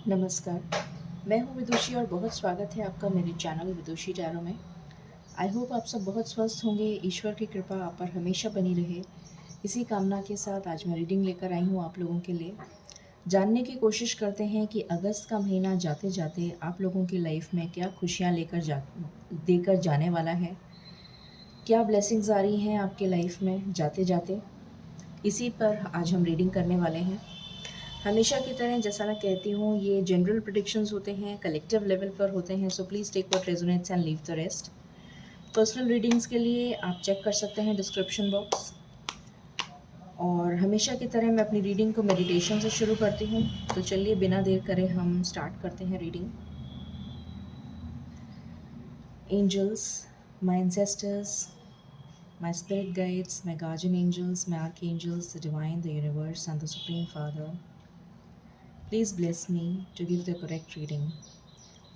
नमस्कार, मैं हूँ विदुषी और बहुत स्वागत है आपका मेरे चैनल विदुषी टैरो में। आई होप आप सब बहुत स्वस्थ होंगे, ईश्वर की कृपा आप पर हमेशा बनी रहे। इसी कामना के साथ आज मैं रीडिंग लेकर आई हूँ आप लोगों के लिए। जानने की कोशिश करते हैं कि अगस्त का महीना जाते-जाते आप लोगों की लाइफ में क्या खुशियाँ देकर जाने वाला है। क्या ब्लेसिंग्स आ रही हैं आपके लाइफ में जाते-जाते, इसी पर आज हम रीडिंग करने वाले हैं। हमेशा की तरह जैसा मैं कहती हूँ ये जनरल प्रेडिक्शंस होते हैं, कलेक्टिव लेवल पर होते हैं, so please take what resonates and leave the rest. Personal readings के लिए आप चेक कर सकते हैं डिस्क्रिप्शन बॉक्स। और हमेशा की तरह मैं अपनी रीडिंग को मेडिटेशन से शुरू करती हूँ, तो चलिए बिना देर करे हम स्टार्ट करते हैं reading. Angels, my ancestors, my spirit guides, my guardian angels, my archangels, the divine, the universe, and the Supreme Father, please bless me to give the correct reading.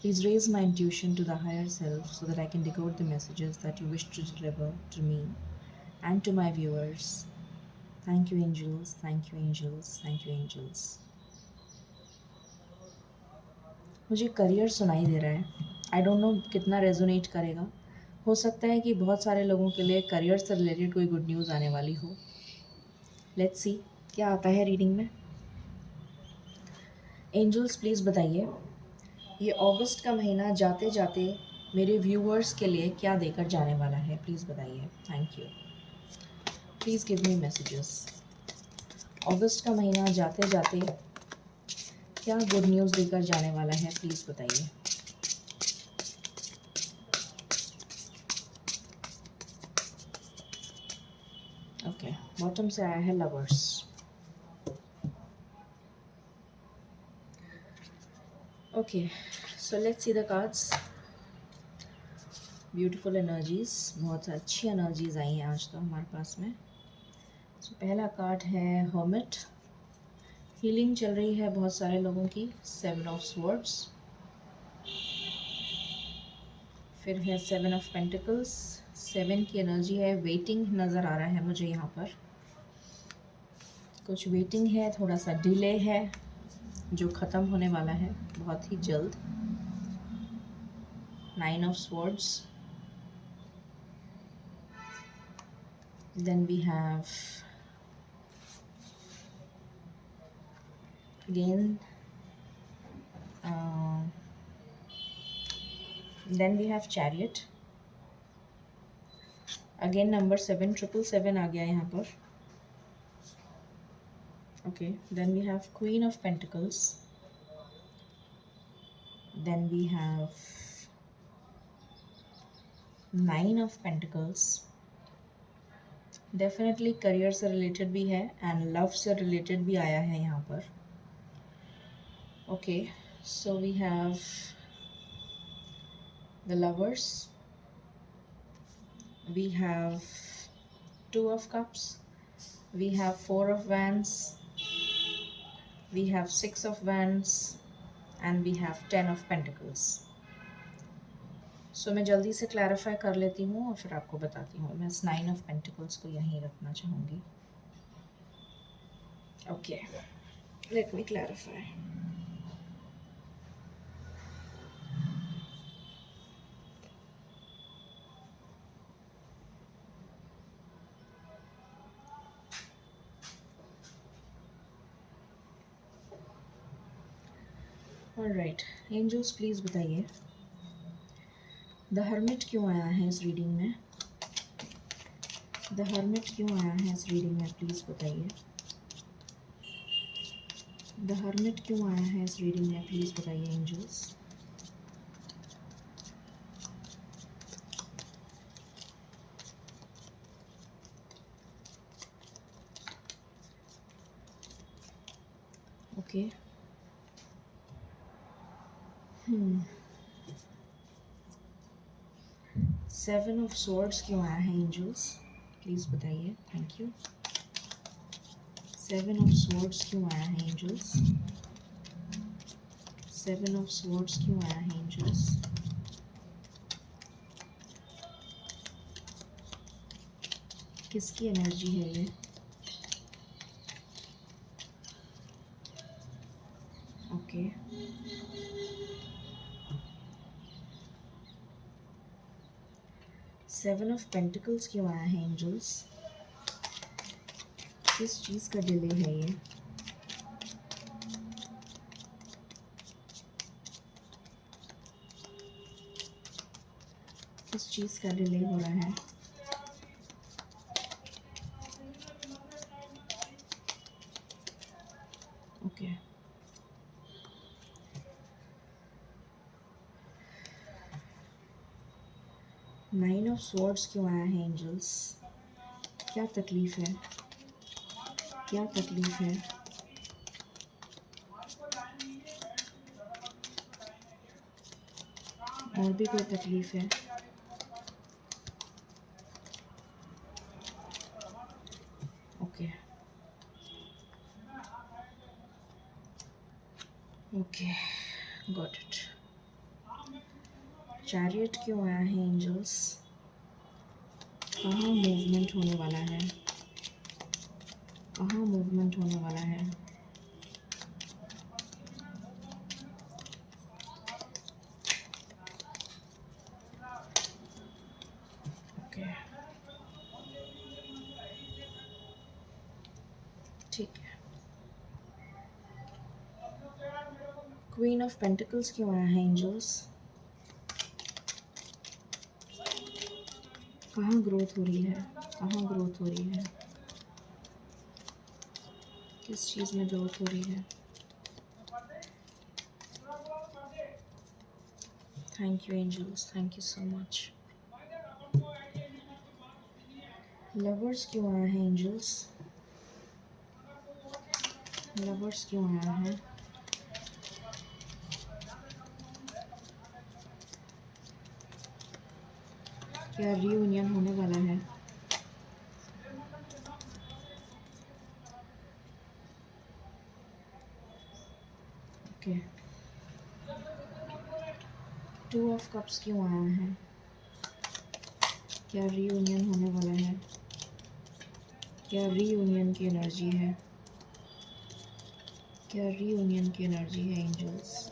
Please raise my intuition to the higher self so that I can decode the messages that you wish to deliver to me and to my viewers. Thank you, angels. Thank you, angels. Thank you, angels. मुझे career सुनाई दे रहा है। I don't know कितना resonate करेगा। हो सकता है कि बहुत सारे लोगों के लिए करियर से रिलेटेड कोई गुड न्यूज़ आने वाली हो। लेट्स सी क्या आता है रीडिंग में। एंजल्स प्लीज़ बताइए, ये अगस्त का महीना जाते जाते मेरे व्यूअर्स के लिए क्या देकर जाने वाला है, प्लीज़ बताइए। Thank you. Please give me messages. अगस्त का महीना जाते जाते क्या गुड न्यूज़ देकर जाने वाला है, प्लीज़ बताइए। ओके, बॉटम से आया है lovers. Okay, so let's see the cards. Beautiful energies, बहुत अच्छी एनर्जीज आई हैं आज तो हमारे पास में। सो पहला कार्ड है हर्मिट। हीलिंग चल रही है बहुत सारे लोगों की। 7 ऑफ स्वॉर्ड्स, फिर है 7 ऑफ पेंटिकल्स। 7 की एनर्जी है वेटिंग, नज़र आ रहा है मुझे यहाँ पर। कुछ वेटिंग है, थोड़ा सा डिले है जो ख़त्म होने वाला है बहुत ही जल्द। 9 of swords, then we have again then we have chariot, again number 7 777 आ गया यहाँ पर। Okay, then we have queen of pentacles, then we have 9 of pentacles. Definitely career से रिलेटेड भी है एंड लव से रिलेटेड भी आया है यहाँ पर। Okay, so we have the lovers, we have 2 of cups, we have 4 of wands, we have 6 of wands and we have 10 of pentacles. सो मैं जल्दी से क्लैरिफाई कर लेती हूँ और फिर आपको बताती हूँ। मैं इस 9 ऑफ पेंटिकल्स को यहीं रखना चाहूँगी। Okay, let me clarify. Alright, angels please बताइए द हर्मिट क्यों आया है इस रीडिंग में। द हर्मिट क्यों आया है इस रीडिंग में, प्लीज़ बताइए। द हर्मिट क्यों आया है इस रीडिंग में, प्लीज़ बताइए एंजल्स। ओके, 7 ऑफ स्वॉर्ड्स क्यों आया है एंजल्स, प्लीज़ बताइए। Thank you. 7 ऑफ स्वॉर्ड्स क्यों आया है एंजल्स। 7 ऑफ स्वॉर्ड्स क्यों आया है एंजल्स। किसकी एनर्जी है ये। Okay, okay, seven of pentacles क्यों आया है एंजल्स? किस चीज़ का डिले है ये? किस चीज़ का डिले हो रहा है? ओके, नाइन ऑफ स्वॉर्ड्स क्यों आया है एंजल्स? क्या तकलीफ़ है? क्या तकलीफ़ है? और भी कोई तकलीफ़ है? Okay, okay, got it. Chariot क्यों आया है एंजल्स? कहाँ मूवमेंट होने वाला है? कहाँ मूवमेंट होने वाला है? ओके, ठीक है। क्वीन ऑफ पेंटिकल्स क्यों आया है एंजल्स? कहाँ ग्रोथ हो रही है? कहाँ ग्रोथ हो रही है? किस चीज़ में ग्रोथ हो रही है? Thank you angels, thank you so much. Lovers क्यों आया है एंजल्स? लवर्स क्यों आया है? क्या रीयूनियन होने वाला है? ओके, टू ऑफ कप्स क्यों आया है? क्या रीयूनियन होने वाला है? क्या रीयूनियन की एनर्जी है? क्या रीयूनियन की एनर्जी है angels?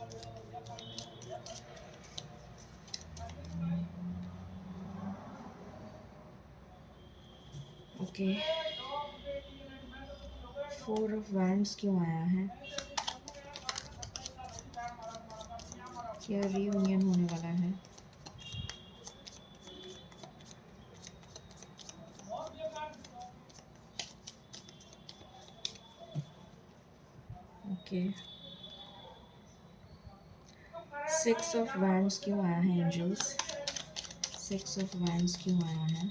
Okay, four of wands क्यों आया है? क्या रीयूनियन होने वाला है? ओके, सिक्स ऑफ वैंड्स क्यों आया है एंजल्स? सिक्स ऑफ वैंड्स क्यों आया है?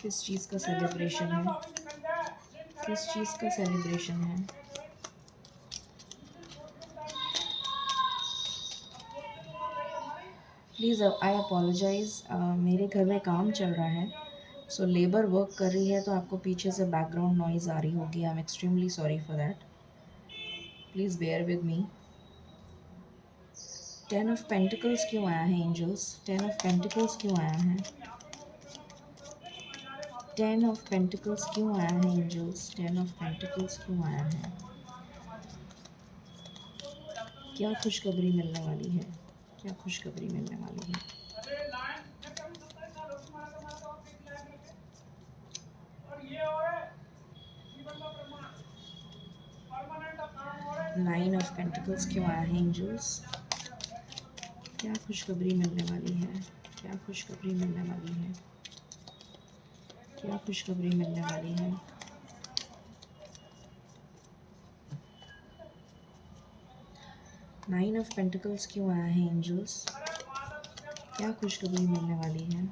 किस चीज़ का सेलिब्रेशन है? किस चीज़ का सेलिब्रेशन है? प्लीज़ आई अपोलोजाइज़, मेरे घर में काम चल रहा है, सो लेबर वर्क कर रही है, तो आपको पीछे से बैकग्राउंड नॉइज़ आ रही होगी। I am extremely sorry for that, please bear with me. Ten of pentacles क्यों आया है एंजल्स? टेन ऑफ पेंटिकल्स क्यों आया है? टेन ऑफ पेंटिकल्स क्यों आया है एंजल्स? टेन ऑफ पेंटिकल्स क्यों आया है? क्या खुशखबरी मिलने वाली है? क्या खुशखबरी मिलने वाली है? नाइन ऑफ पेंटिकल्स क्यों आया है एंजल्स? क्या खुशखबरी मिलने वाली है? क्या खुशखबरी मिलने वाली है? क्या खुशखबरी मिलने वाली है? नाइन ऑफ पेंटिकल्स क्यों आया है एंजल्स? क्या खुशखबरी मिलने वाली है?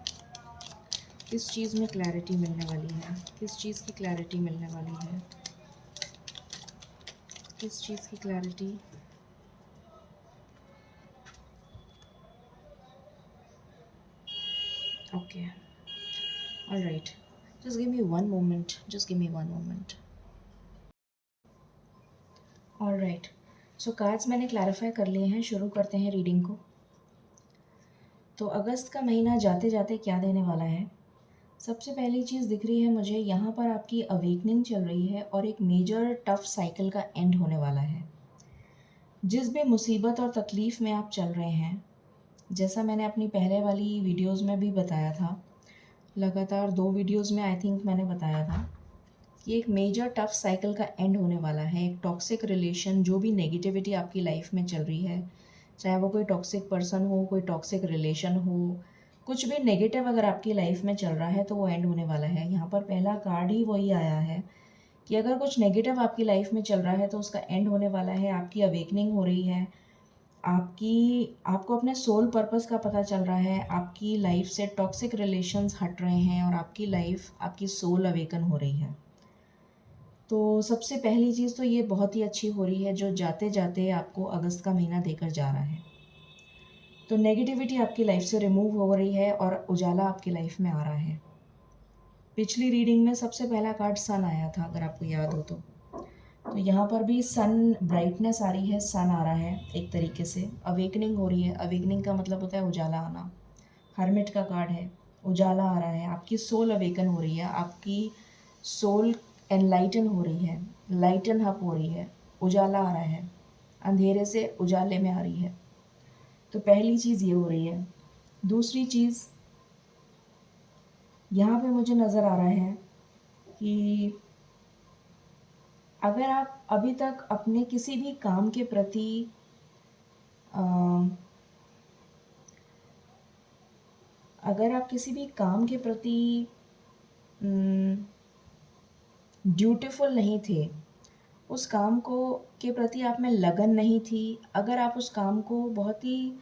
किस चीज़ में क्लैरिटी मिलने वाली है? किस चीज़ की क्लैरिटी मिलने वाली है? किस चीज़ की clarity? Okay, alright, just give me one moment, just give me one moment. Alright, so cards मैंने क्लैरिफाई कर लिए हैं, शुरू करते हैं रीडिंग को। तो अगस्त का महीना जाते जाते क्या देने वाला है? सबसे पहली चीज़ दिख रही है मुझे, यहाँ पर आपकी अवेकनिंग चल रही है और एक मेजर टफ साइकिल का एंड होने वाला है। जिस भी मुसीबत और तकलीफ़ में आप चल रहे हैं, जैसा मैंने अपनी पहले वाली वीडियोस में भी बताया था, लगातार 2 वीडियोस में आई थिंक मैंने बताया था कि एक मेजर टफ साइकिल का एंड होने वाला है। एक टॉक्सिक रिलेशन, जो भी नेगेटिविटी आपकी लाइफ में चल रही है, चाहे वो कोई टॉक्सिक पर्सन हो, कोई टॉक्सिक रिलेशन हो, कुछ भी नेगेटिव अगर आपकी लाइफ में चल रहा है तो वो एंड होने वाला है। यहाँ पर पहला कार्ड ही वही आया है कि अगर कुछ नेगेटिव आपकी लाइफ में चल रहा है तो उसका एंड होने वाला है। आपकी अवेकनिंग हो रही है, आपको अपने सोल पर्पस का पता चल रहा है, आपकी लाइफ से टॉक्सिक रिलेशंस हट रहे हैं और आपकी लाइफ, आपकी सोल अवेकन हो रही है। तो सबसे पहली चीज़ तो ये बहुत ही अच्छी हो रही है, जो जाते जाते आपको अगस्त का महीना देकर जा रहा है। तो नेगेटिविटी आपकी लाइफ से रिमूव हो रही है और उजाला आपकी लाइफ में आ रहा है। पिछली रीडिंग में सबसे पहला कार्ड सन आया था, अगर आपको याद हो तो यहाँ पर भी सन ब्राइटनेस आ रही है, सन आ रहा है, एक तरीके से अवेकनिंग हो रही है। अवेकनिंग का मतलब होता है उजाला आना। हर्मिट का कार्ड है, उजाला आ रहा है, आपकी सोल अवेकन हो रही है, आपकी सोल एनलाइटन हो रही है, लाइटन अप हो रही है, उजाला आ रहा है, अंधेरे से उजाले में आ रही है। तो पहली चीज़ ये हो रही है। दूसरी चीज़ यहाँ पे मुझे नज़र आ रहा है कि अगर आप अभी तक अपने किसी भी काम के प्रति अगर आप किसी भी काम के प्रति ड्यूटीफुल नहीं थे, उस काम को के प्रति आप में लगन नहीं थी, अगर आप उस काम को बहुत ही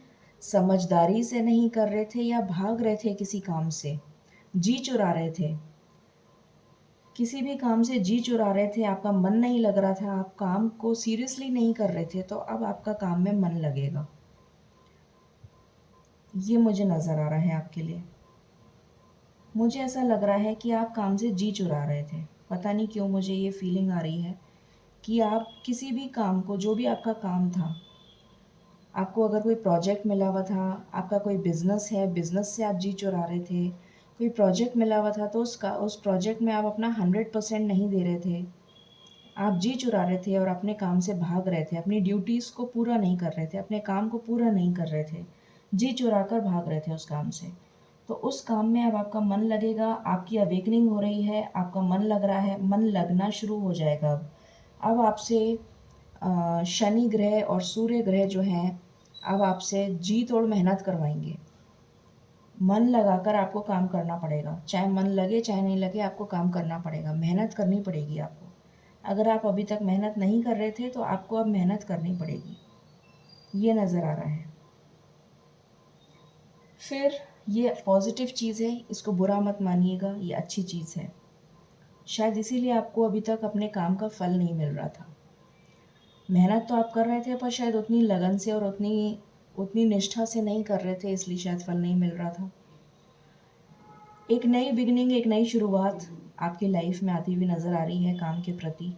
समझदारी से नहीं कर रहे थे या भाग रहे थे किसी काम से, जी चुरा रहे थे, किसी भी काम से जी चुरा रहे थे, आपका मन नहीं लग रहा था, आप काम को सीरियसली नहीं कर रहे थे, तो अब आपका काम में मन लगेगा। ये मुझे नज़र आ रहा है आपके लिए। मुझे ऐसा लग रहा है कि आप काम से जी चुरा रहे थे। पता नहीं क्यों मुझे ये फीलिंग आ रही है कि आप किसी भी काम को, जो भी आपका काम था, आपको अगर कोई प्रोजेक्ट मिला हुआ था, आपका कोई बिज़नेस है, बिज़नेस से आप जी चुरा रहे थे, कोई प्रोजेक्ट मिला हुआ था तो उस प्रोजेक्ट में आप अपना 100% नहीं दे रहे थे, आप जी चुरा रहे थे और अपने काम से भाग रहे थे, अपनी ड्यूटीज़ को पूरा नहीं कर रहे थे, अपने काम को पूरा नहीं कर रहे थे, जी चुरा कर भाग रहे थे उस काम से। तो उस काम में अब आपका मन लगेगा, आपकी अवेकनिंग हो रही है, आपका मन लग रहा है, मन लगना शुरू हो जाएगा अब। अब आपसे शनि ग्रह और सूर्य ग्रह जो हैं, अब आपसे जी तोड़ मेहनत करवाएंगे। मन लगाकर आपको काम करना पड़ेगा, चाहे मन लगे चाहे नहीं लगे, आपको काम करना पड़ेगा, मेहनत करनी पड़ेगी आपको। अगर आप अभी तक मेहनत नहीं कर रहे थे तो आपको अब मेहनत करनी पड़ेगी, ये नज़र आ रहा है। फिर ये पॉजिटिव चीज़ है, इसको बुरा मत मानिएगा, ये अच्छी चीज़ है। शायद इसीलिए आपको अभी तक अपने काम का फल नहीं मिल रहा था। मेहनत तो आप कर रहे थे, पर शायद उतनी लगन से और उतनी उतनी निष्ठा से नहीं कर रहे थे, इसलिए शायद फल नहीं मिल रहा था। एक नई बिगिनिंग, एक नई शुरुआत आपकी लाइफ में आती हुई नज़र आ रही है काम के प्रति,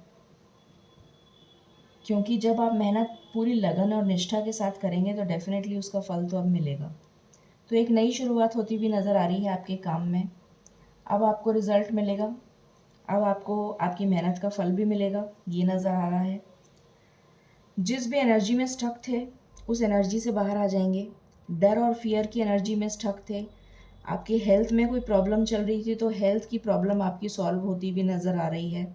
क्योंकि जब आप मेहनत पूरी लगन और निष्ठा के साथ करेंगे तो डेफिनेटली उसका फल तो अब मिलेगा। तो एक नई शुरुआत होती हुई नज़र आ रही है आपके काम में। अब आपको रिज़ल्ट मिलेगा, अब आपको आपकी मेहनत का फल भी मिलेगा, ये नज़र आ रहा है। जिस भी एनर्जी में स्टक थे, उस एनर्जी से बाहर आ जाएंगे। डर और फियर की एनर्जी में स्टक थे, आपकी हेल्थ में कोई प्रॉब्लम चल रही थी तो हेल्थ की प्रॉब्लम आपकी सॉल्व होती भी नज़र आ रही है।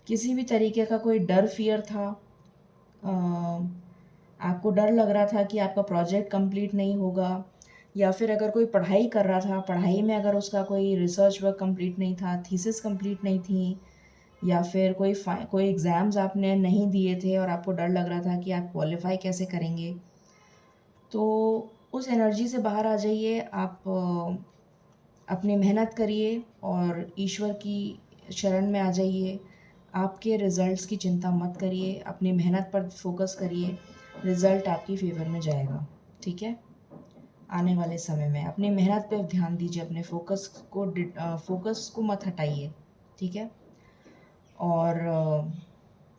किसी भी तरीके का कोई डर फियर था, आपको डर लग रहा था कि आपका प्रोजेक्ट कंप्लीट नहीं होगा, या फिर अगर कोई पढ़ाई कर रहा था, पढ़ाई में अगर उसका कोई रिसर्च वर्क कंप्लीट नहीं था, थीसिस कंप्लीट नहीं थी, या फिर कोई एग्ज़ाम्स आपने नहीं दिए थे और आपको डर लग रहा था कि आप क्वालिफ़ाई कैसे करेंगे, तो उस एनर्जी से बाहर आ जाइए। आप अपनी मेहनत करिए और ईश्वर की शरण में आ जाइए। आपके रिज़ल्ट्स की चिंता मत करिए, अपनी मेहनत पर फोकस करिए, रिज़ल्ट आपकी फ़ेवर में जाएगा, ठीक है? आने वाले समय में अपनी मेहनत पे ध्यान दीजिए, अपने फोकस को मत हटाइए, ठीक है? और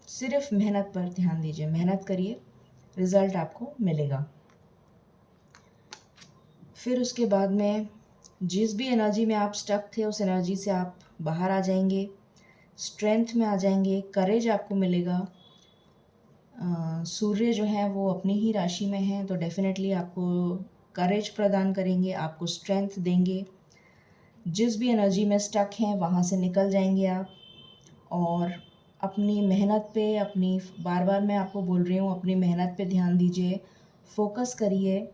सिर्फ मेहनत पर ध्यान दीजिए, मेहनत करिए, रिज़ल्ट आपको मिलेगा। फिर उसके बाद में जिस भी एनर्जी में आप स्टक थे उस एनर्जी से आप बाहर आ जाएंगे, स्ट्रेंथ में आ जाएंगे, करेज आपको मिलेगा। सूर्य जो है वो अपनी ही राशि में है, तो डेफिनेटली आपको करेज प्रदान करेंगे, आपको स्ट्रेंथ देंगे। जिस भी एनर्जी में स्टक हैं वहाँ से निकल जाएंगे आप। और अपनी मेहनत पे, अपनी बार बार मैं आपको बोल रही हूँ, अपनी मेहनत पे ध्यान दीजिए, फोकस करिए,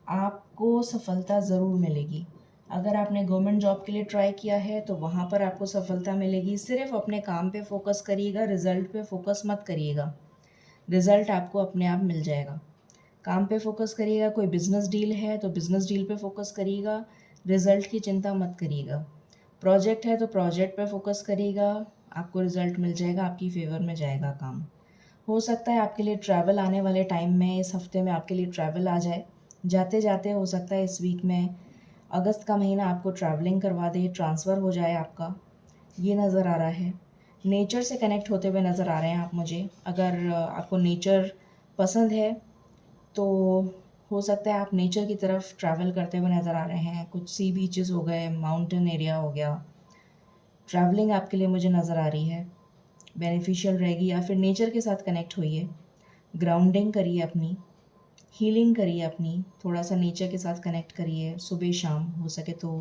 आपको सफलता ज़रूर मिलेगी। अगर आपने गवर्नमेंट जॉब के लिए ट्राई किया है तो वहाँ पर आपको सफलता मिलेगी। सिर्फ अपने काम पे फोकस करिएगा, रिज़ल्ट पे फोकस मत करिएगा, रिज़ल्ट आपको अपने आप मिल जाएगा। काम पे फोकस करिएगा, कोई बिज़नेस डील है तो बिज़नेस डील पे फोकस करिएगा, रिज़ल्ट की चिंता मत करिएगा। प्रोजेक्ट है तो प्रोजेक्ट पे फोकस करिएगा, आपको रिज़ल्ट मिल जाएगा, आपकी फेवर में जाएगा काम। हो सकता है आपके लिए ट्रैवल आने वाले टाइम में, इस हफ्ते में आपके लिए ट्रैवल आ जाए, जाते जाते हो सकता है इस वीक में, अगस्त का महीना आपको ट्रैवलिंग करवा दे, ट्रांसफ़र हो जाए आपका, ये नज़र आ रहा है। नेचर से कनेक्ट होते हुए नज़र आ रहे हैं आप मुझे। अगर आपको नेचर पसंद है तो हो सकता है आप नेचर की तरफ ट्रैवल करते हुए नज़र आ रहे हैं। कुछ सी बीचेस हो गए, माउंटेन एरिया हो गया, ट्रैवलिंग आपके लिए मुझे नज़र आ रही है, बेनिफिशियल रहेगी। या फिर नेचर के साथ कनेक्ट होइए, ग्राउंडिंग करिए, अपनी हीलिंग करिए, अपनी थोड़ा सा नेचर के साथ कनेक्ट करिए। सुबह शाम हो सके तो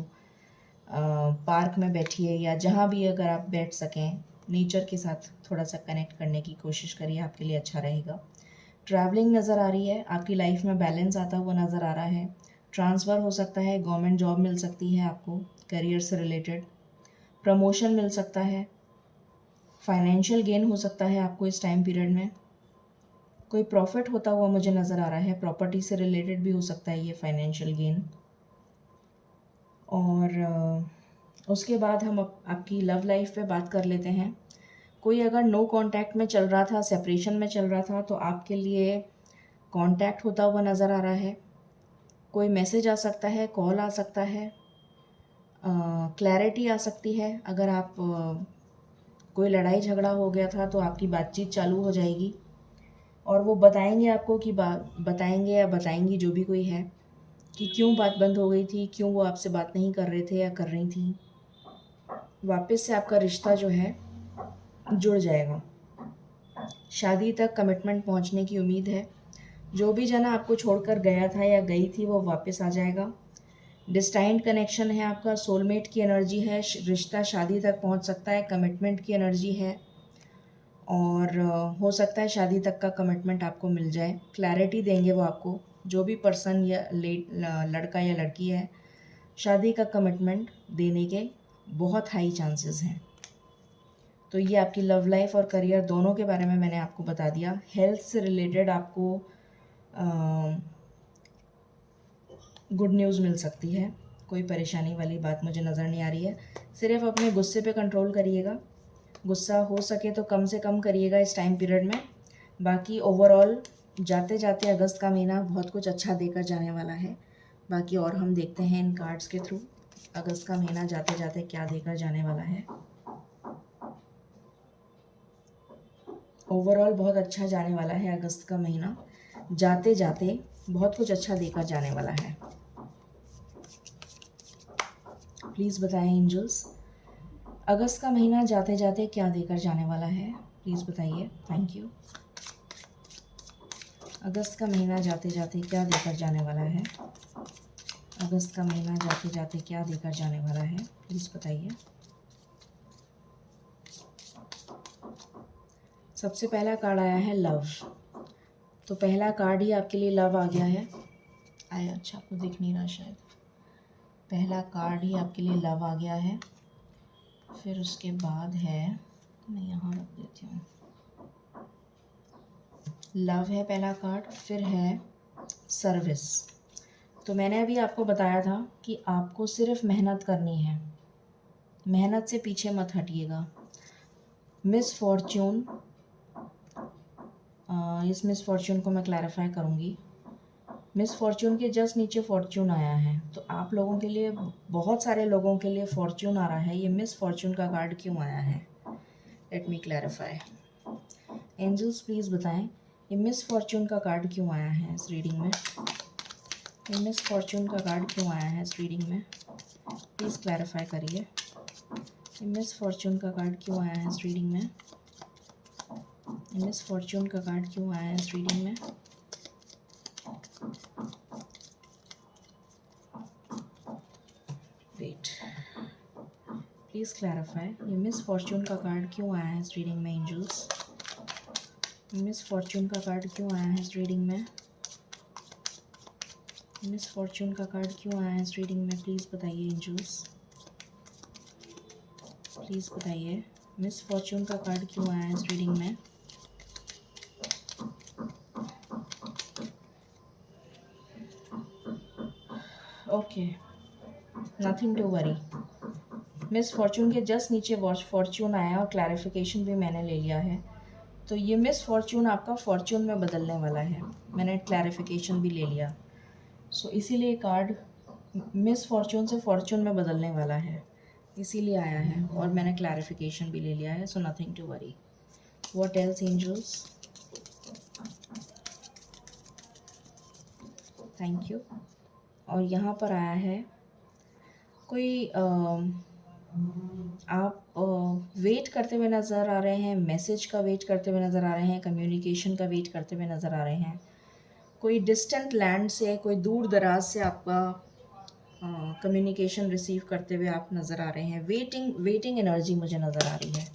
पार्क में बैठिए, या जहाँ भी अगर आप बैठ सकें, नेचर के साथ थोड़ा सा कनेक्ट करने की कोशिश करिए, आपके लिए अच्छा रहेगा। ट्रैवलिंग नज़र आ रही है, आपकी लाइफ में बैलेंस आता हुआ नज़र आ रहा है। ट्रांसफ़र हो सकता है, गवर्नमेंट जॉब मिल सकती है आपको, करियर से रिलेटेड प्रमोशन मिल सकता है, फाइनेंशियल गेन हो सकता है आपको इस टाइम पीरियड में। कोई प्रॉफिट होता हुआ मुझे नज़र आ रहा है, प्रॉपर्टी से रिलेटेड भी हो सकता है ये फाइनेंशियल गेन। और उसके बाद हम आपकी लव लाइफ पे बात कर लेते हैं। कोई अगर नो कांटेक्ट में चल रहा था, सेपरेशन में चल रहा था, तो आपके लिए कांटेक्ट होता हुआ नज़र आ रहा है। कोई मैसेज आ सकता है, कॉल आ सकता है, क्लैरिटी आ सकती है। अगर आप कोई लड़ाई झगड़ा हो गया था तो आपकी बातचीत चालू हो जाएगी, और वो बताएंगे आपको कि बताएंगे या बताएंगी जो भी कोई है, कि क्यों बात बंद हो गई थी, क्यों वो आपसे बात नहीं कर रहे थे या कर रही थी। वापस से आपका रिश्ता जो है जुड़ जाएगा, शादी तक कमिटमेंट पहुंचने की उम्मीद है। जो भी जना आपको छोड़कर गया था या गई थी वो वापस आ जाएगा। डिस्टाइंड कनेक्शन है आपका, सोलमेट की एनर्जी है, रिश्ता शादी तक पहुंच सकता है, कमिटमेंट की एनर्जी है, और हो सकता है शादी तक का कमिटमेंट आपको मिल जाए। क्लैरिटी देंगे वो आपको, जो भी पर्सन या लड़का या लड़की है, शादी का कमिटमेंट देने के बहुत हाई चांसेस हैं। तो ये आपकी लव लाइफ और करियर दोनों के बारे में मैंने आपको बता दिया। हेल्थ से रिलेटेड आपको गुड न्यूज़ मिल सकती है, कोई परेशानी वाली बात मुझे नज़र नहीं आ रही है। सिर्फ अपने गुस्से पे कंट्रोल करिएगा, गुस्सा हो सके तो कम से कम करिएगा इस टाइम पीरियड में। बाकी ओवरऑल जाते जाते अगस्त का महीना बहुत कुछ अच्छा देकर जाने वाला है। बाकी और हम देखते हैं इन कार्ड्स के थ्रू अगस्त का महीना जाते जाते क्या देकर जाने वाला है। ओवरऑल बहुत अच्छा जाने वाला है अगस्त का महीना, जाते जाते बहुत कुछ अच्छा देकर जाने वाला है। प्लीज़ बताएं एंजल्स, अगस्त का महीना जाते जाते क्या देकर जाने वाला है, प्लीज़ बताइए। Thank you. अगस्त का महीना जाते जाते क्या देकर जाने वाला है, अगस्त का महीना जाते जाते क्या देकर जाने वाला है, प्लीज़ बताइए। सबसे पहला कार्ड आया है लव, तो पहला कार्ड ही आपके लिए लव आ गया है। आया, अच्छा आपको दिख नहीं रहा शायद। पहला कार्ड ही आपके लिए लव आ गया है। फिर उसके बाद है, मैं यहाँ रख देती हूँ, लव है पहला कार्ड, फिर है सर्विस। तो मैंने अभी आपको बताया था कि आपको सिर्फ मेहनत करनी है, मेहनत से पीछे मत हटिएगा। मिस फॉर्च्यून, इस मिस फॉर्च्यून को मैं क्लैरिफाई करूँगी। मिस फॉर्च्यून के जस्ट नीचे फॉर्च्यून आया है, तो आप लोगों के लिए, बहुत सारे लोगों के लिए फॉर्च्यून आ रहा है। ये मिस फॉर्च्यून का कार्ड क्यों आया है, let me clarify. Angels please बताएं ये मिस फॉर्च्यून का कार्ड क्यों आया है इस रीडिंग में, ये मिस फॉर्च्यून का कार्ड क्यों आया है इस रीडिंग में। प्लीज़ क्लैरिफाई करिए मिस फॉर्चून का कार्ड क्यों आया है इस रीडिंग में। मिस फॉर्चून का कार्ड क्यों आया है इस रीडिंग में। वेट, प्लीज़ क्लैरिफाई ये मिस फॉर्चून का कार्ड क्यों आया है इस रीडिंग में एंजल्स। मिस फॉर्चून का कार्ड क्यों आया है इस रीडिंग में। मिस फॉर्चून का कार्ड क्यों आया है इस रीडिंग में, प्लीज़ बताइए एंजल्स, प्लीज़ बताइए मिस फॉर्चून का कार्ड क्यों आया है इस रीडिंग में। Okay, nothing to worry. Miss fortune के जस्ट नीचे वॉच फॉर्चून आया और क्लैरिफिकेशन भी मैंने ले लिया है। तो ये मिस फॉर्चून आपका फॉर्चून में बदलने वाला है, मैंने क्लैरिफिकेशन भी ले लिया। सो इसीलिए कार्ड मिस फॉर्चून से फॉर्चून में बदलने वाला है, इसीलिए आया है और मैंने क्लैरिफिकेशन भी ले लिया है। So nothing to worry. What else angels. Thank you. और यहाँ पर आया है कोई आप वेट करते हुए नज़र आ रहे हैं, मैसेज का वेट करते हुए नज़र आ रहे हैं, कम्युनिकेशन का वेट करते हुए नज़र आ रहे हैं। कोई डिस्टेंट लैंड से, कोई दूर दराज से आपका कम्युनिकेशन रिसीव करते हुए आप नज़र आ रहे हैं। वेटिंग एनर्जी मुझे नज़र आ रही है।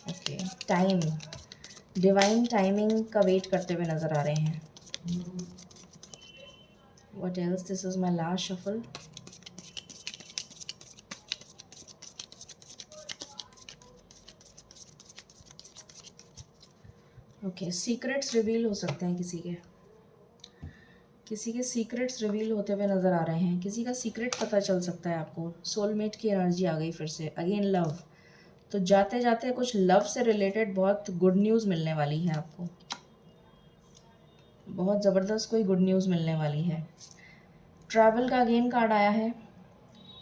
ओके, टाइम, डिवाइन टाइमिंग का वेट करते हुए नज़र आ रहे हैं। What else, this is my last shuffle. Okay, secrets reveal हो सकते हैं किसी के सीक्रेट्स रिवील होते हुए नज़र आ रहे हैं। किसी का सीक्रेट पता चल सकता है आपको। सोलमेट की एनर्जी आ गई फिर से, अगेन लव। तो जाते जाते कुछ लव से रिलेटेड बहुत गुड न्यूज़ मिलने वाली है आपको, बहुत ज़बरदस्त कोई गुड न्यूज़ मिलने वाली है। ट्रैवल का अगेन कार्ड आया है,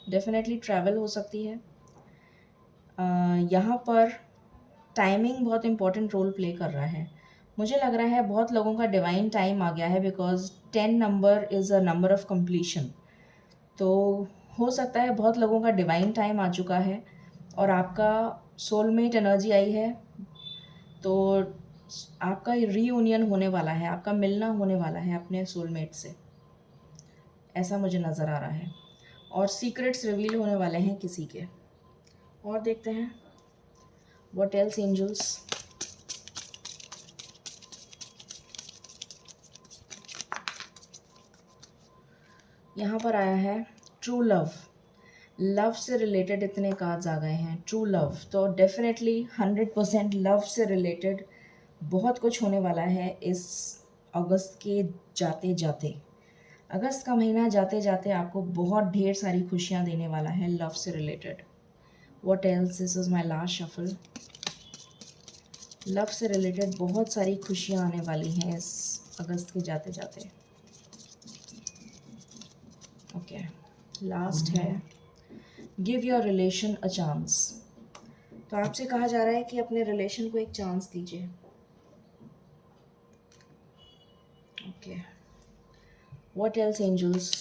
डेफिनेटली ट्रैवल हो सकती है। यहाँ पर टाइमिंग बहुत इंपॉर्टेंट रोल प्ले कर रहा है। मुझे लग रहा है बहुत लोगों का डिवाइन टाइम आ गया है, because 10 number is a number of completion. तो हो सकता है बहुत लोगों का डिवाइन टाइम आ चुका है और आपका सोलमेट एनर्जी आई है। तो आपका रीयूनियन होने वाला है, आपका मिलना होने वाला है अपने सोलमेट से, ऐसा मुझे नज़र आ रहा है। और सीक्रेट्स रिवील होने वाले हैं किसी के। और देखते हैं व्हाट एल्स एंजल्स। यहाँ पर आया है ट्रू लव। लव से रिलेटेड इतने कार्ड्स आ गए हैं, ट्रू लव। तो डेफिनेटली 100% लव से रिलेटेड बहुत कुछ होने वाला है इस अगस्त के जाते जाते। अगस्त का महीना जाते जाते आपको बहुत ढेर सारी खुशियाँ देने वाला है लव से related. What else, this is my last shuffle. Love से रिलेटेड बहुत सारी खुशियाँ आने वाली हैं इस अगस्त के जाते जाते। ओके, लास्ट है give your relation a chance. तो आपसे कहा जा रहा है कि अपने रिलेशन को एक चांस दीजिए। Okay, what else angels.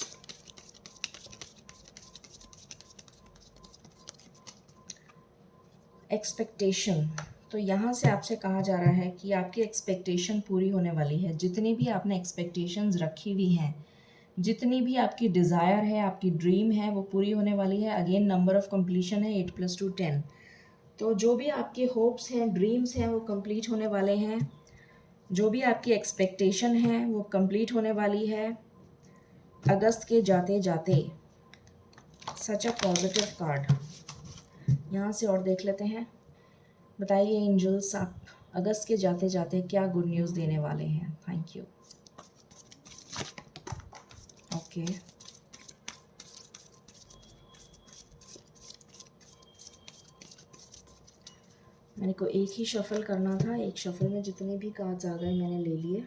Expectation. तो यहाँ से आपसे कहा जा रहा है कि आपकी एक्सपेक्टेशन पूरी होने वाली है। जितनी भी आपने एक्सपेक्टेशंस रखी हुई हैं, जितनी भी आपकी डिज़ायर है, आपकी ड्रीम है, वो पूरी होने वाली है। अगेन नंबर ऑफ़ कंप्लीशन है 8 + 2 10। तो जो भी आपके होप्स हैं, ड्रीम्स हैं, वो कंप्लीट होने वाले हैं। जो भी आपकी एक्सपेक्टेशन है वो कंप्लीट होने वाली है अगस्त के जाते जाते। सच अ पॉजिटिव कार्ड। यहाँ से और देख लेते हैं। बताइए एंजल्स, आप अगस्त के जाते जाते क्या गुड न्यूज़ देने वाले हैं। Thank you. ओके, मैंने को एक ही शफल करना था, एक शफल में जितने भी कार्ड्स आ गए मैंने ले लिए।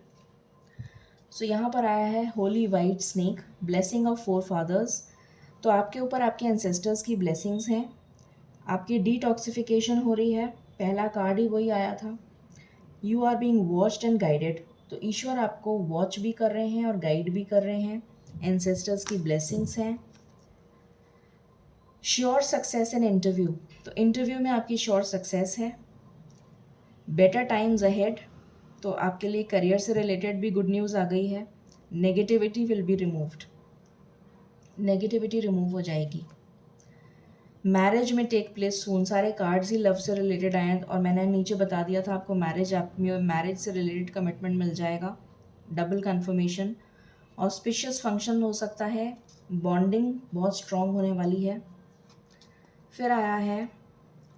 सो यहाँ पर आया है holy white snake, blessing of 4 fathers. तो आपके ऊपर आपके एंसेस्टर्स की ब्लेसिंग्स हैं, आपकी डिटॉक्सिफिकेशन हो रही है। पहला कार्ड ही वही आया था। You are being watched and guided. तो ईश्वर आपको वॉच भी कर रहे हैं और गाइड भी कर रहे हैं। एंसेस्टर्स की ब्लेसिंग्स हैं। श्योर सक्सेस इन इंटरव्यू, तो इंटरव्यू में आपकी श्योर सक्सेस है। बेटर टाइम्स अहेड, तो आपके लिए करियर से रिलेटेड भी गुड न्यूज़ आ गई है। Negativity will be removed, negativity remove हो जाएगी। मैरिज में टेक प्लेस सून, सारे कार्ड्स ही लव से रिलेटेड आए हैं और मैंने नीचे बता दिया था आपको मैरिज से रिलेटेड कमिटमेंट मिल जाएगा, डबल कन्फर्मेशन। ऑस्पिशियस फंक्शन हो सकता है, बॉन्डिंग बहुत स्ट्रॉन्ग होने वाली है। फिर आया है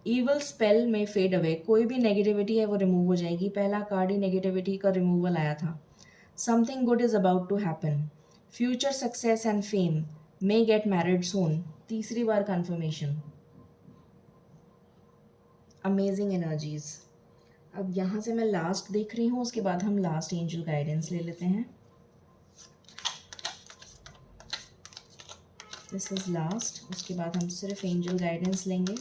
ईवल स्पेल में फेड अवे, कोई भी नेगेटिविटी है वो रिमूव हो जाएगी। पहला कार्ड ही नेगेटिविटी का रिमूवल आया था। Something good is about to happen, future success and fame, may get married soon, तीसरी बार कन्फर्मेशन। Amazing energies. अब यहाँ से मैं लास्ट देख रही हूँ, उसके बाद हम लास्ट एंजल गाइडेंस ले लेते हैं। दिस इज लास्ट, उसके बाद हम सिर्फ एंजल गाइडेंस लेंगे।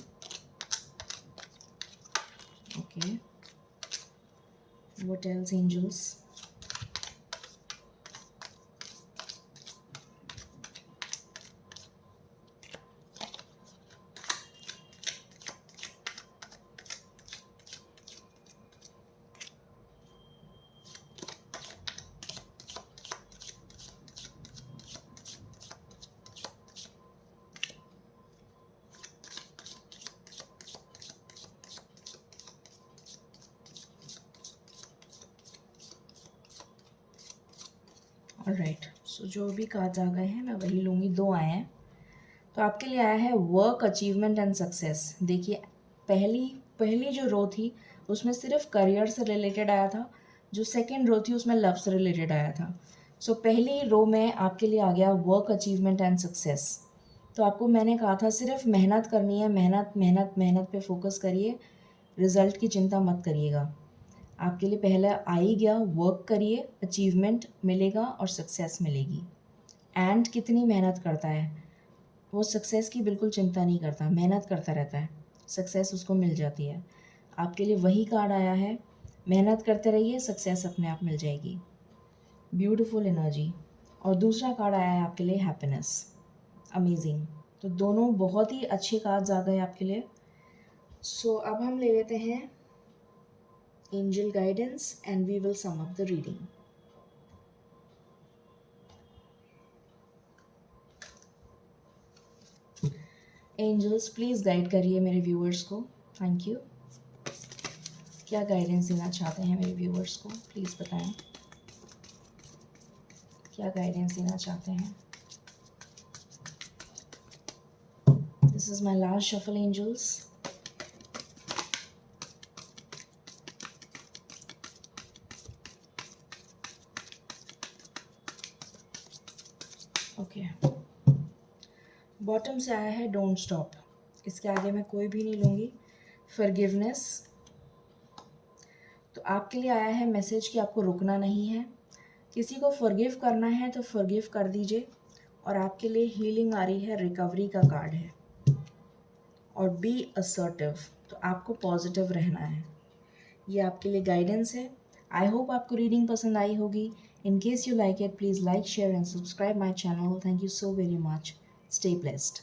Okay, what else angels? Alright, so जो भी कार्ड्स आ गए हैं मैं वही लूँगी। 2 आए हैं, तो आपके लिए आया है वर्क अचीवमेंट एंड सक्सेस। देखिए, पहली जो रो थी उसमें सिर्फ करियर से रिलेटेड आया था, जो सेकंड रो थी उसमें लव से रिलेटेड आया था। सो पहली रो में आपके लिए आ गया वर्क अचीवमेंट एंड सक्सेस। तो आपको मैंने कहा था सिर्फ मेहनत करनी है, मेहनत मेहनत मेहनत पे फोकस करिए, रिजल्ट की चिंता मत करिएगा। आपके लिए पहला आ ही गया, वर्क करिए, अचीवमेंट मिलेगा और सक्सेस मिलेगी। एंड कितनी मेहनत करता है वो सक्सेस की बिल्कुल चिंता नहीं करता, मेहनत करता रहता है, सक्सेस उसको मिल जाती है। आपके लिए वही कार्ड आया है, मेहनत करते रहिए, सक्सेस अपने आप मिल जाएगी। Beautiful energy. और दूसरा कार्ड आया है आपके लिए हैप्पीनेस, अमेजिंग। तो दोनों बहुत ही अच्छे कार्ड्स आ गए आपके लिए। सो अब हम ले लेते हैं angel guidance and we will sum up the reading. Angels, please guide करिए मेरे व्यूअर्स को। Thank you. क्या गाइडेंस देना चाहते हैं मेरे व्यूअर्स को, प्लीज़ बताएं। क्या गाइडेंस देना चाहते हैं? This is my last shuffle angels. Okay, bottom से आया है डोंट स्टॉप, इसके आगे मैं कोई भी नहीं लूँगी। फॉरगिवनेस, तो आपके लिए आया है मैसेज कि आपको रुकना नहीं है, किसी को फॉरगिव करना है तो फॉरगिव कर दीजिए। और आपके लिए हीलिंग आ रही है, रिकवरी का कार्ड है। और बी असर्टिव, तो आपको पॉजिटिव रहना है। ये आपके लिए गाइडेंस है। आई होप आपको रीडिंग पसंद आई होगी। In case you like it, please like, share and subscribe my channel. Thank you so very much. Stay blessed.